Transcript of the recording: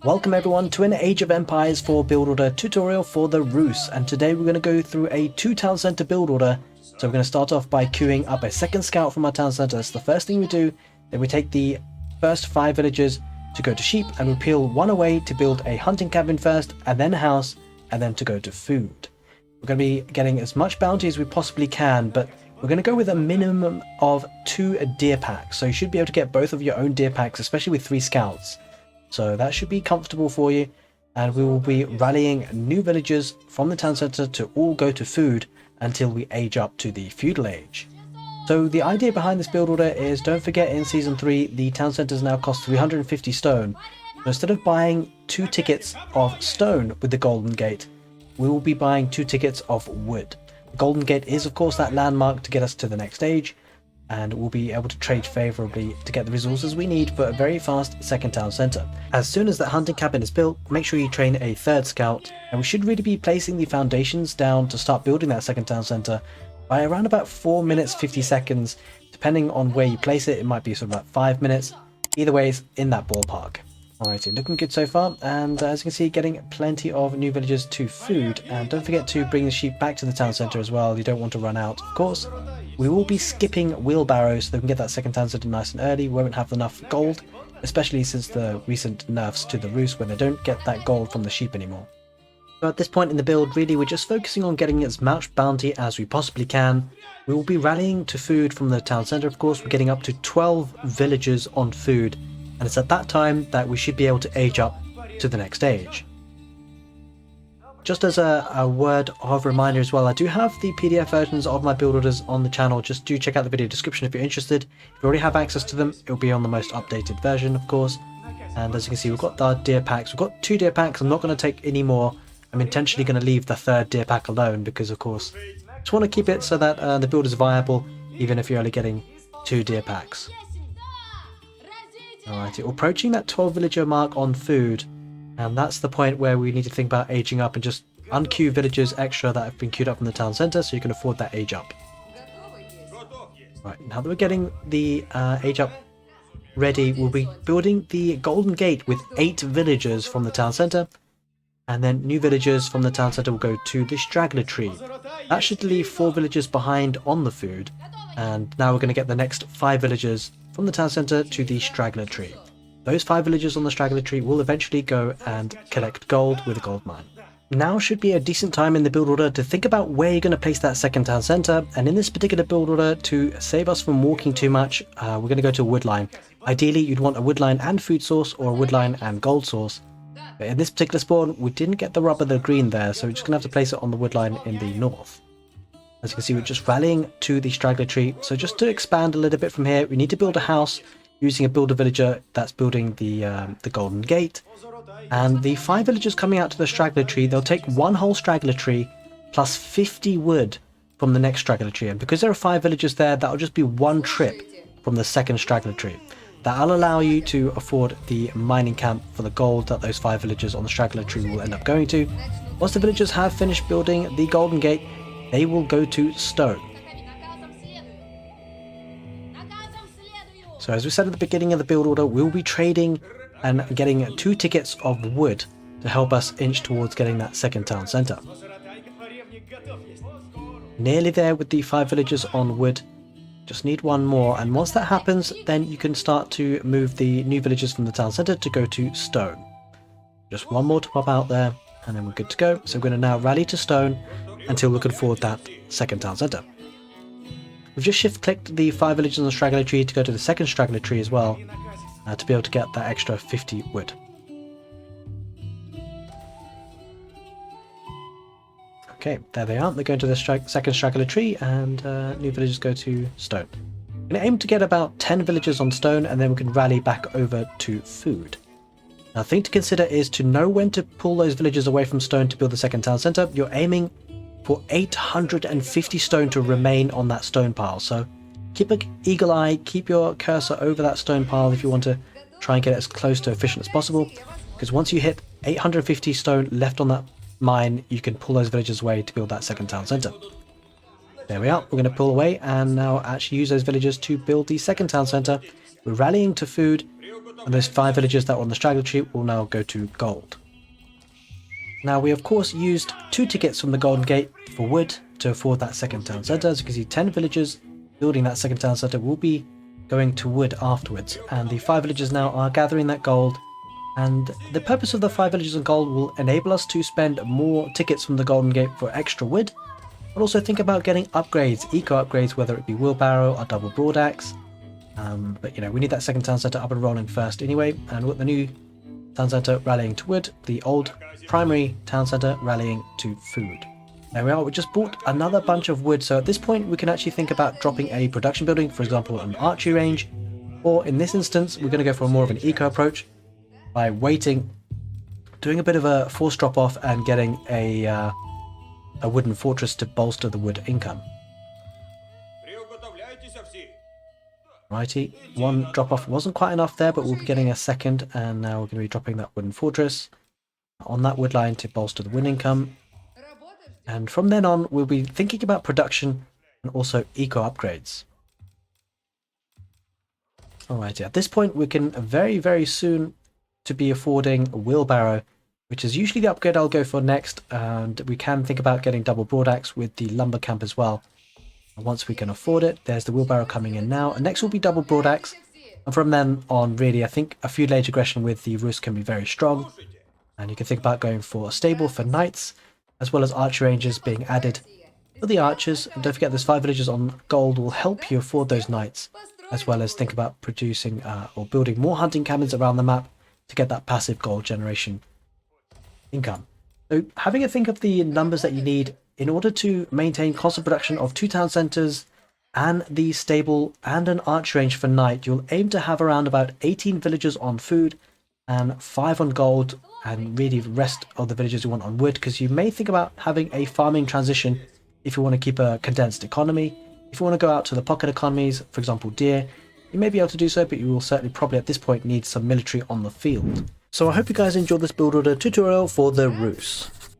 Welcome everyone to an Age of Empires 4 build order tutorial for the Rus, and today we're going to go through a 2-town center build order. So we're going to start off by queuing up a second scout from our town center. That's the first thing we do. Then we take the first 5 villagers to go to sheep, and we peel one away to build a hunting cabin first, and then a house, and then to go to food. We're going to be getting as much bounty as we possibly can, but we're going to go with a minimum of 2 deer packs. So you should be able to get both of your own deer packs, especially with 3 scouts. So that should be comfortable for you, and we will be rallying new villagers from the town center to all go to food until we age up to the feudal age. So the idea behind this build order is, don't forget, in season 3 the town centers now cost 350 stone. So instead of buying 2 tickets of stone with the golden gate, we will be buying 2 tickets of wood. The golden gate is of course that landmark to get us to the next stage, and we'll be able to trade favourably to get the resources we need for a very fast second town centre. As soon as that hunting cabin is built, make sure you train a 3rd scout, and we should really be placing the foundations down to start building that second town centre by around about 4 minutes 50 seconds. Depending on where you place it, it might be sort of about 5 minutes. Either way, it's in that ballpark. Alrighty, looking good so far, and as you can see, getting plenty of new villagers to food. And don't forget to bring the sheep back to the town centre as well. You don't want to run out, of course. We will be skipping wheelbarrows so that we can get that second town centre nice and early. We won't have enough gold, especially since the recent nerfs to the Rus when they don't get that gold from the sheep anymore. So at this point in the build, really we're just focusing on getting as much bounty as we possibly can. We will be rallying to food from the town centre, of course. We're getting up to 12 villagers on food, and it's at that time that we should be able to age up to the next age. Just as a word of reminder as well, I do have the PDF versions of my build orders on the channel. Just do check out the video description if you're interested. If you already have access to them, it will be on the most updated version, of course. And as you can see, we've got our deer packs. We've got 2 deer packs. I'm not going to take any more. I'm intentionally going to leave the 3rd deer pack alone because, of course, I just want to keep it so that the build is viable, even if you're only getting 2 deer packs. Alrighty, we're approaching that 12 villager mark on food. And that's the point where we need to think about aging up and just unqueue villagers extra that have been queued up from the town centre so you can afford that age up. Right, now that we're getting the age up ready, we'll be building the golden gate with 8 villagers from the town centre, and then new villagers from the town centre will go to the straggler tree. That should leave 4 villagers behind on the food, and now we're going to get the next 5 villagers from the town centre to the straggler tree. Those 5 villagers on the straggler tree will eventually go and collect gold with a gold mine. Now should be a decent time in the build order to think about where you're going to place that second town centre, and in this particular build order, to save us from walking too much, we're going to go to a wood line. Ideally you'd want a wood line and food source, or a wood line and gold source. But in this particular spawn we didn't get the rubber, the green there, so we're just going to have to place it on the wood line in the north. As you can see, we're just rallying to the straggler tree. So just to expand a little bit from here, we need to build a house using a builder villager that's building the golden gate. And the 5 villagers coming out to the straggler tree, they'll take 1 whole straggler tree plus 50 wood from the next straggler tree. And because there are 5 villagers there, that'll just be 1 trip from the second straggler tree. That'll allow you to afford the mining camp for the gold that those 5 villagers on the straggler tree will end up going to. Once the villagers have finished building the golden gate, they will go to stone. So as we said at the beginning of the build order, we'll be trading and getting 2 tickets of wood to help us inch towards getting that second town centre. Nearly there with the 5 villagers on wood. Just need 1 more, and once that happens, then you can start to move the new villagers from the town centre to go to stone. Just 1 more to pop out there, and then we're good to go. So we're going to now rally to stone until we can afford that second town centre. We've just shift-clicked the 5 villagers on the straggler tree to go to the second straggler tree as well, to be able to get that extra 50 wood. Okay, there they are. They're going to the second straggler tree, and new villagers go to stone. We're going to aim to get about 10 villagers on stone, and then we can rally back over to food. Now, the thing to consider is to know when to pull those villagers away from stone to build the second town centre. You're aiming for 850 stone to remain on that stone pile, so keep an eagle eye, keep your cursor over that stone pile if you want to try and get it as close to efficient as possible, because once you hit 850 stone left on that mine, you can pull those villagers away to build that second town centre. There we are. We're going to pull away and now actually use those villagers to build the second town centre. We're rallying to food, And those 5 villagers that were on the straggler tree will now go to gold. Now we of course used 2 tickets from the Golden Gate for wood to afford that second town centre. As you can see, 10 villagers building that second town centre will be going to wood afterwards, and the 5 villagers now are gathering that gold. And the purpose of the 5 villagers and gold will enable us to spend more tickets from the Golden Gate for extra wood, but also think about getting upgrades, eco upgrades, whether it be wheelbarrow or double broadaxe. But you know, we need that second town centre up and rolling first anyway, and with the new town centre rallying to wood, the old primary town centre rallying to food. There we are, we just bought another bunch of wood, so at this point we can actually think about dropping a production building, for example an archery range, or in this instance we're going to go for more of an eco approach by waiting, doing a bit of a force drop off and getting a wooden fortress to bolster the wood income. Righty, one drop off wasn't quite enough there, but we'll be getting a second, and now we're going to be dropping that wooden fortress on that wood line to bolster the wood income. And from then on, we'll be thinking about production and also eco upgrades. Alrighty, at this point we can very soon to be affording a wheelbarrow, which is usually the upgrade I'll go for next, and we can think about getting double broadaxe with the lumber camp as well. And once we can afford it, there's the wheelbarrow coming in now, and next will be double broadaxe. And from then on, really, I think a feudal age aggression with the Rus can be very strong, and you can think about going for a stable for knights, as well as archer ranges being added for the archers. And don't forget, there's 5 villagers on gold will help you afford those knights, as well as think about producing or building more hunting cabins around the map to get that passive gold generation income. So having a think of the numbers that you need in order to maintain constant production of 2 town centres and the stable and an archer range for night, you'll aim to have around about 18 villagers on food and 5 on gold, and really the rest of the villagers you want on wood, because you may think about having a farming transition if you want to keep a condensed economy. If you want to go out to the pocket economies, for example deer, you may be able to do so, but you will certainly probably at this point need some military on the field. So I hope you guys enjoyed this build order tutorial for the Rus.